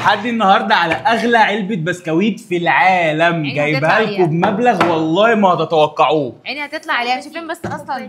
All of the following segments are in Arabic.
تحدي النهارده على اغلى علبه بسكويت في العالم، جايبها لكم بمبلغ والله ما تتوقعوه. عيني هتطلع عليها. شايفين بس اصلا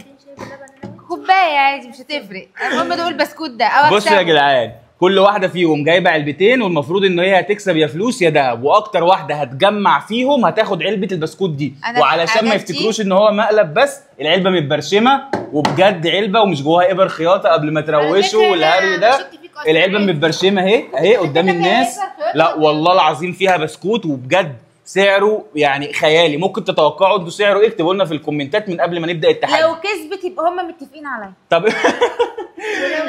كوبايه عادي مش هتفرق، المهم دول البسكوت ده. بصوا يا جدعان، كل واحده فيهم جايبه علبتين، والمفروض ان هي هتكسب يا فلوس يا دهب، واكتر واحده هتجمع فيهم هتاخد علبه البسكوت دي. وعلشان ما يفتكروش ان هو مقلب بس، العلبه متبرشمه وبجد علبه ومش جواها ابر خياطه قبل ما تروشوا والهري ده. العلبه متبرشمه اهي قدام الناس. لا والله العظيم فيها بسكوت، وبجد سعره يعني خيالي. ممكن تتوقعوا انتوا سعره ايه؟ اكتبوا لنا في الكومنتات من قبل ما نبدا التحدي. لو كسبت يبقى هم متفقين عليا. طب ولو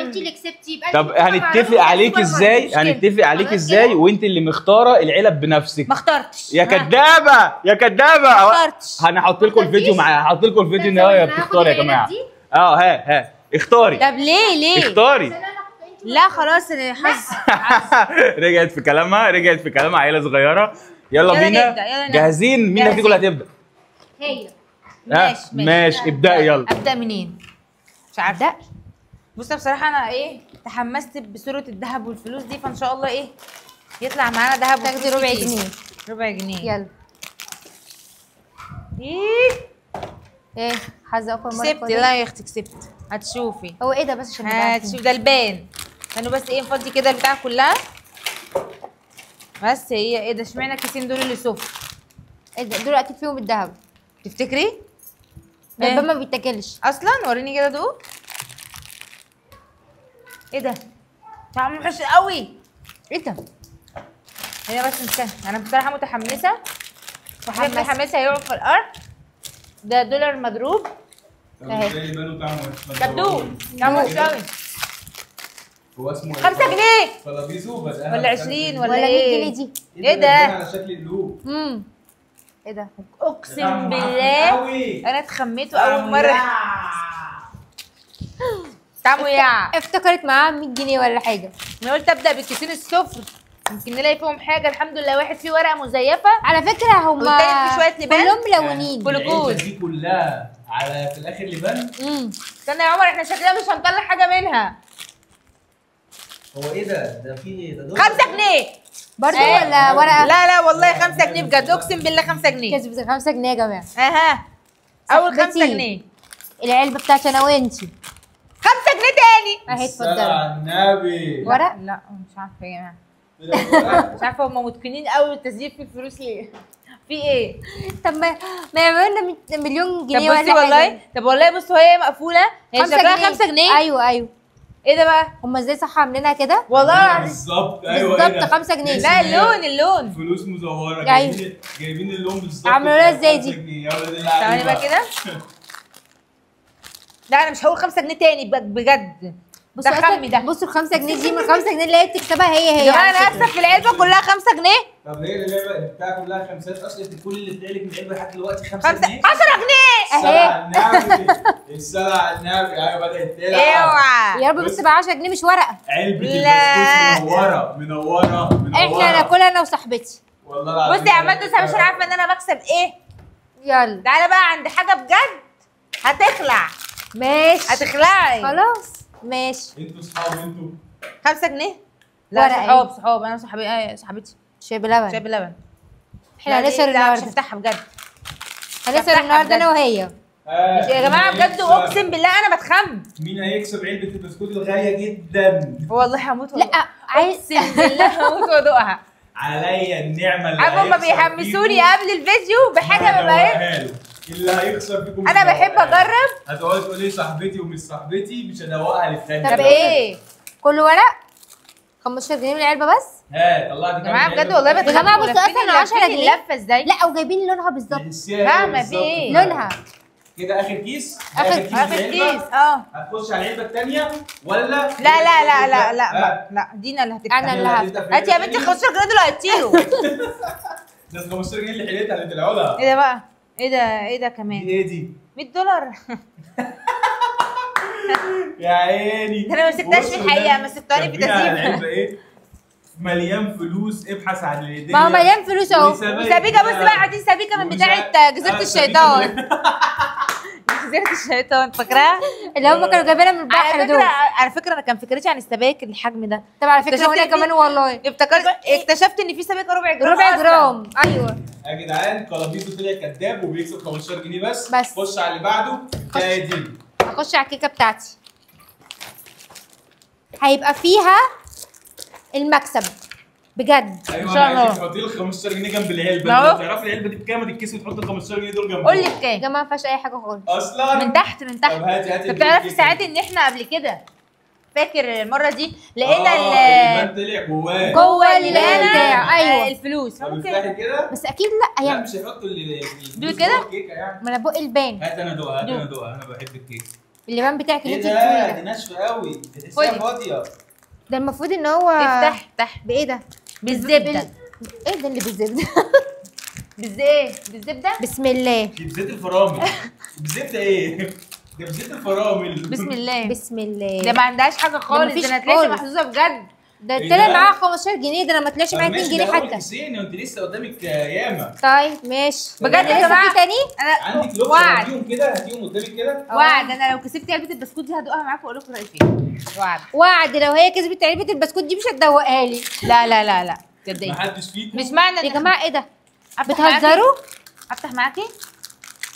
انت اللي كسبتي يبقى طب هنتفق عليك ازاي؟ هنتفق عليك ازاي وانت اللي مختاره العلب بنفسك؟ ما اخترتش يا كدابه يا كدابه. ما اخترتش. هنحط لكم الفيديو معايا، هحط لكم الفيديو ان هي بتختار يا جماعه. ها اختاري. طب ليه اختاري. لا خلاص انا حظ. رجعت في كلامها عيله صغيره. يلا بينا نبدأ. يلا جاهزين؟ مين فيكم اللي هتبدا؟ هي. ماشي ابدأي يلا. ابدا منين؟ مش عارفه. بص بصراحه انا تحمست بصوره الذهب والفلوس دي، فان شاء الله يطلع معانا ذهب وفلوس. تاخدي ربع جنيه. ربع جنيه. يلا. حظ اول مره كسبت. لا يا اختي كسبت. هتشوفي. هو ايه ده بس عشان هتشوفي ده البان. كانوا بس نفضي كده البتاع كلها. بس هي ده اشمعنى الكيسين دول اللي صفر؟ ايه ده؟ دول اكيد فيهم الذهب. تفتكري؟ ده ما بيتاكلش اصلا. وريني كده دوق. ايه ده؟ طعمه وحش قوي. ايه ده؟ هنا بس نستنى. انا بصراحه متحمسه. متحمسه هيقعد في الارض. ده دولار مضروب اهي. طب دوق. طعمه وحش قوي. هو اسمه 5 جنيه فلابيزو ولا 20 ولا 100 ايه؟ جنيه دي. ايه ده؟ على شكل قلوب. ايه ده؟ اقسم بالله انا اتخميته اول مره. طعمه افتكرت معاه 100 جنيه ولا حاجه. انا قلت ابدا بالكيسين الصفر، يمكن نلاقي فيهم حاجه. الحمد لله واحد فيه ورقه مزيفه على فكره هم والتاني فيه شويه لبان كلهم ملونين. جلوكوز دي كلها على في الاخر لبان. استنى يا عمر، احنا شكلنا مش هنطلع حاجه منها. هو ايه ده؟ ده فيه ده 5 جنيه برضه ولا ورقه؟ لا والله 5 جنيه بجد، اقسم بالله 5 جنيه. كسبت 5 جنيه يا جماعه. اول 5 جنيه. العلبه بتاعتي انا وانتي 5 جنيه تاني اهي اتفضلي. على النبي. ورق؟ لا مش عارفه يا جماعه. مش عارفه هم متقنين قوي التزييف في الفلوس ليه؟ في ايه؟ طب ما يعملوا لنا مليون جنيه ولا حاجه. طب بصي والله، طب والله بصوا هي مقفوله، هي شكلها 5 جنيه. ايوه ايه ده بقى؟ هم ازاي صح عاملينها كده؟ والله بالظبط. بالظبط 5 جنيه. لا اللون فلوس مزوره. جايبين اللون بالظبط. عملوها ازاي دي؟ ثواني بقى كده. لا انا مش هقول 5 جنيه تاني بجد. بصوا ده بصوا ال 5 جنيه دي من 5 جنيه اللي هي بتكسبها هي يا جماعه انا هكسب في العلبه كلها 5 جنيه. طب هي اللعبه بتاعك كلها خمسات اصلا، كل اللي بتقلك من العلبه لحد دلوقتي 5 جنيه. 10 جنيه الصلاة على النبي. الصلاة على النبي. ايوه بدأت تلعب. اوعى يا رب بس تبقى 10 جنيه مش ورقه. علبة البسكوت منورة. احنا ناكلها انا وصاحبتي. والله العظيم. بصي يا عماد بس مش عارفه ان انا بكسب ايه. يلا تعالى بقى عند حاجه بجد هتخلع. ماشي هتخلعي خلاص ماشي. انتوا صحاب انتوا 5 جنيه. لا صحاب انا صاحبتي شاي بلبن. شاي بلبن. احنا هنسهر النهارده. مش هفتحها بجد. هنسهر النهارده انا وهي. يا جماعه بجد اقسم بالله انا بتخم. مين هيكسب علبة البسكوت الغالية جدا؟ والله هموت. لا اقسم بالله هموت وادوقها. عليا النعمة اللي عارفه هما بيحمسوني قبل الفيديو بحاجه ببقى اللي هيخسر فيكم انا بحب اجرب. هتقعدي تقولي صاحبتي ومش صاحبتي، مش هدوقها للثانيه. طب ايه؟ كل ورق 15 جنيه من العلبه بس؟ طلعتي يا جماعه بجد والله يا جماعه بصوا اصلا 10 جنيه اللفه ازاي؟ لا وجايبين لونها بالظبط. فاهمه في ايه؟ لونها كده اخر كيس. اخر كيس. هتخش على العلبه الثانيه ولا لا دينا اللي هتفتح. انا اللي هفتح. هاتي يا بنتي 15 جنيه دول هيطيروا. ده 15 جنيه اللي حليتها اللي طلعوا لها. ايه ده بقى؟ ايه ده كمان؟ ايه دي؟ $100. يا عيني. ده انا ما مسكتهاش في الحقيقه، ما سبتهاني في تسييف. العلبه ايه؟ مليان فلوس. ابحث عن الهديه. ما هو مليان فلوس اهو. وسبيكه. بص بقى عايزين سبيكه من بتاعه جزيره الشيطان. سيره الشيطان فاكراها؟ اللي هم كانوا جايبينها من البحر دول. على فكره انا كان فكرتي عن السبايك الحجم ده. طب على فكره وانا كمان والله اكتشفت ان في سبايك ربع جرام. ربع جرام ايوه يا جدعان كلابيزو طلع كداب وبيكسب 15 جنيه بس. خش على اللي بعده. دي هخش على الكيكه بتاعتي، هيبقى فيها المكسب بجد. ايوه انا عايزك تحطي لي 15 جنيه جنب العلبه. انت تعرفي العلبه دي بكام؟ تتكسب تحط ال 15 جنيه دول جنبها. قول لي بكام؟ يا جماعه ما فيهاش اي حاجه خالص اصلا من تحت. طب هاتي طب تعرفي ساعات ان احنا قبل كده فاكر المره دي لقينا البان طلع جوه البان بتاع ايوه الفلوس. ممكن كده بس اكيد لا لا مش هيحطوا دول كده الكيكه يعني. ما انا بق البان. هات انا دوقها انا بحب الكيك. اللبان بتاعك ايه اللي ده؟ انت دي ناشفه قوي تحسيها فاضيه. ده المفروض ان هو افتح بايه ده؟ بالزبده. ايه ده اللي بالزبده؟ بالزبده. بسم الله. دي بزيت الفرامل. بزيت ايه؟ ده بزيت الفرامل. بسم الله. بسم الله. ده ما عندهاش حاجه خالص. مفيش ده انا طلعت خالص. محظوظه بجد. ده طلع معاها 15 جنيه، ده انا ما طلعش معايا 2 جنيه حتى. كيسين وانت لسه قدامك ياما. طيب ماشي بجد يا لسه جماعه في تاني؟ انا عندك لوكس هاتيهم كده هاتيهم قدامك كده. وعد انا لو كسبت علبه البسكوت دي هدوقها معاكم واقول لكم رايي فيها. وعد لو هي كسبت علبه البسكوت دي مش هتدوقها لي. لا تصدقي محدش فيكم مش معنى يا جماعه ايه ده؟ أفتح بتهزروا؟ افتح معاكي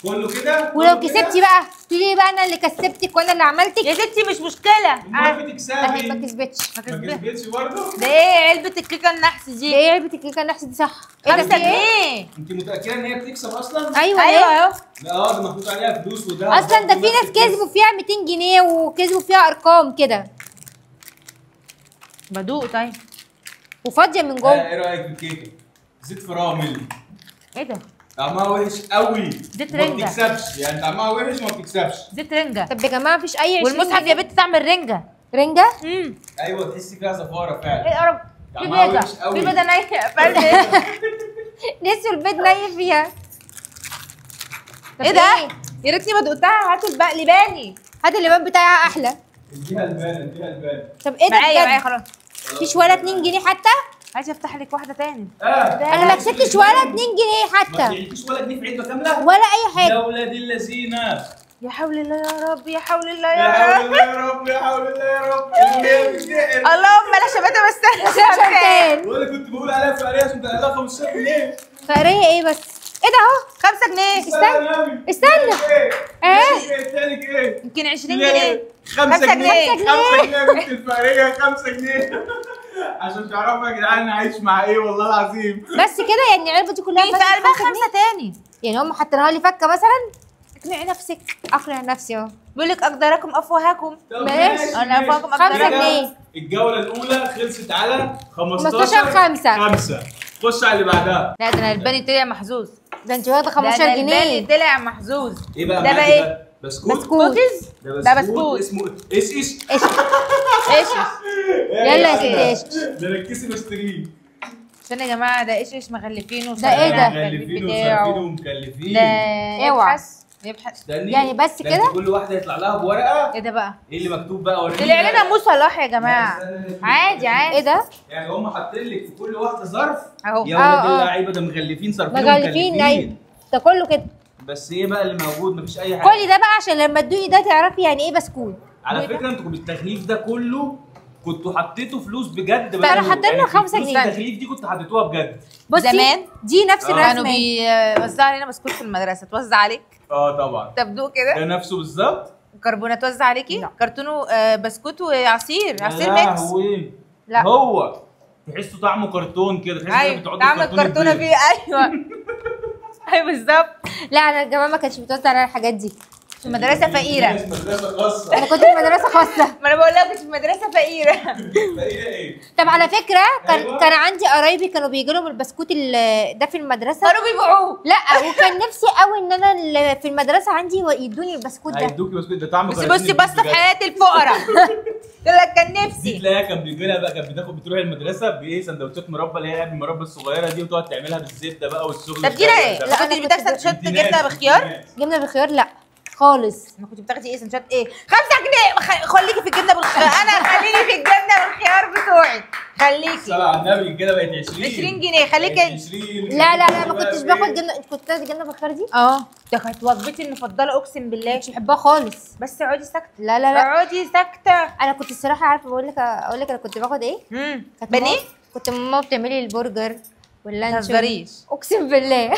كله كده. ولو كسبتي بقى تقولي بقى انا اللي كسبتك وانا اللي عملتك. يا ستي مش مشكله. المهم تكسبي. اهي ما كسبتش. ما كسبتش برضه. ده ايه علبه الكيكه النحس دي؟ ايه علبه الكيكه النحس دي صح؟ 5 جنيه. انت متاكده ان هي بتكسب اصلا؟ ايوه اهو. لا ده محطوط عليها فلوس وده اصلا ده في ناس كسبوا فيها 200 جنيه وكسبوا فيها ارقام كده بدوق طيب وفاضيه من جوه. ايه رايك في الكيكه؟ زيت فرامل. ايه ده؟ طعمها وحش قوي. زيت ما رنجة. بتكسبش يعني طعمها وحش وما بتكسبش. زيت رنجه. طب يا جماعه مفيش اي 20 والمصحف يا بنت طعم الرنجه. رنجه؟ ايوه تحسي فيها زفاره فعلا. ايه القرف؟ في طعمها بيضه وحش قوي. في بيضه نايه. نسيوا البيض نايم فيها. طب ايه ده؟ يا ريتني ما دقتها. هاتوا لباني. هات اللبان بتاعها احلى. اديها البان. طب ايه ده معايا بجد؟ خلاص. مفيش ولا 2 جنيه حتى؟ عايزه افتح لك واحده تاني. انا ما كسبتش ولا 2 جنيه ما حتى تعيشيش ولا جنيه في علبه كامله ولا اي حاجه. يا ولاد اللذينه. يا حول الله يا رب يا حول الله يا يا حول رب. الله يا رب يا حول الله يا رب. اللهم لا شباتة بس شمتان. وانا كنت بقول عليها فقريه عشان تقلها 15 جنيه. فقريه ايه بس؟ ايه ده اهو 5 جنيه. استنى. ايه تاني ايه؟ يمكن 20 جنيه. 5 جنيه. 5 5 جنيه بنت الفقريه 5 جنيه. عشان تعرفوا يا جدعان انا عايش مع ايه والله العظيم. بس كده يعني العلبه دي كلها في قلبها 5 تاني. يعني هم حاطينها لي فكه مثلا؟ اقنعي نفسك. اقنع نفسي اهو. بيقول لك اقداركم افواهكم. ماشي. انا افواهكم 5 اقداركم. جنيه. الجوله الاولى خلصت على 15/5. خش على اللي بعدها. لا ده انا الباني طلع محظوظ. ده انت واخده 15 الباني جنيه. طلع محظوظ. ايه بقى ده بقى معاكي ايه؟ بقى؟ بسكوت. بسكوتز. ده بسكوت. اسمه ايش ايش يلا يا ستي ايش. ده انا الكيس بشتريه. استنى يا جماعه ده ايش مغلفينه. ده ايه ده؟ مغلفين وصارفين ومكلفين. ده اوعى. يبحث. استني يعني بس ده كده؟ كل واحده يطلع لها بورقه. ايه ده بقى؟ ايه اللي مكتوب بقى؟ وريني. طلع لنا مو صلاح يا جماعه. عادي ايه ده؟ يعني هم حاطين لك في كل واحده ظرف. اهو. يا ولاد اللعيبه ده مغلفين صارفين مغلفين ايوه. ده كله كده. بس ايه بقى اللي موجود؟ مفيش اي حاجه. كل ده بقى عشان لما تدوقي ده تعرفي يعني ايه بسكوت. على فكره انتوا بالتغليف ده كله كنتوا حطيتوا فلوس بجد بقى. انا حاطين لنا 5 فلوس جنيه. التغليف دي كنتوا حطيتوها بجد. بصي زمان دي نفس كانوا الرسمه. بيوزعوا علينا بسكوت في المدرسه. توزع عليك؟ طبعا. تبدو كده. ده نفسه بالظبط. كربونه توزع عليكي؟ لا. كرتونه بسكوت وعصير يا ميكس. لهوي. لا. هو تحسوا طعمه كرتون كده. تحسوا ايوه بتقعدوا طعم الكرتونه فيه. ايوه ايوه بالظبط. لا انا الجماعه ما كانش بتوزع على الحاجات دي. في مدرسه فقيره. مدرسه خاصه. انا كنت في مدرسه خاصه. ما انا بقول لك كنت في مدرسه فقيره. فقيره ايه؟ طب على فكره أيوة. كان عندي قرايبي كانوا بيجي لهم البسكوت ده في المدرسه. كانوا بيبيعوه. لا وكان نفسي قوي ان انا اللي في المدرسه عندي يدوني البسكوت ده. هيدوكي بسكوت ده طعمه بصي بس في حياه الفقراء. يقول لك كان دي نفسي. تلاقيها كان بيجي لها بقى، كانت بتروح المدرسه بايه سندوتشات مربى اللي هي المربى الصغيره دي وتقعد تعملها بالزبده بقى والشغل. طب دي ايه؟ لا، لا أنا كنت كنت بتاخدي سندوتشات جبنه بخيار؟ جبنه بالخيار لا خالص. ما كنت بتاخدي ايه سندوتشات ايه؟ 5 جنيه. خليكي في الجبنه بالخيار. انا خليني في الجبنه الخيار بتوعي. خليكي الصلاة على النبي كده بقت 20 جنيه خليكي. 20. لا لا لا، ما كنتش باخد جبنه، كنت باخد جبنه بالخيار دي. ده كانت وجبتي المفضله اقسم بالله. مش بحبها خالص. بس اقعدي ساكته. لا لا لا، اقعدي ساكته. انا كنت الصراحه عارفه، اقول لك انا كنت باخد ايه. كانت بانيه. كنت ماما بتعملي البرجر واللانشون. متهزريش. اقسم بالله.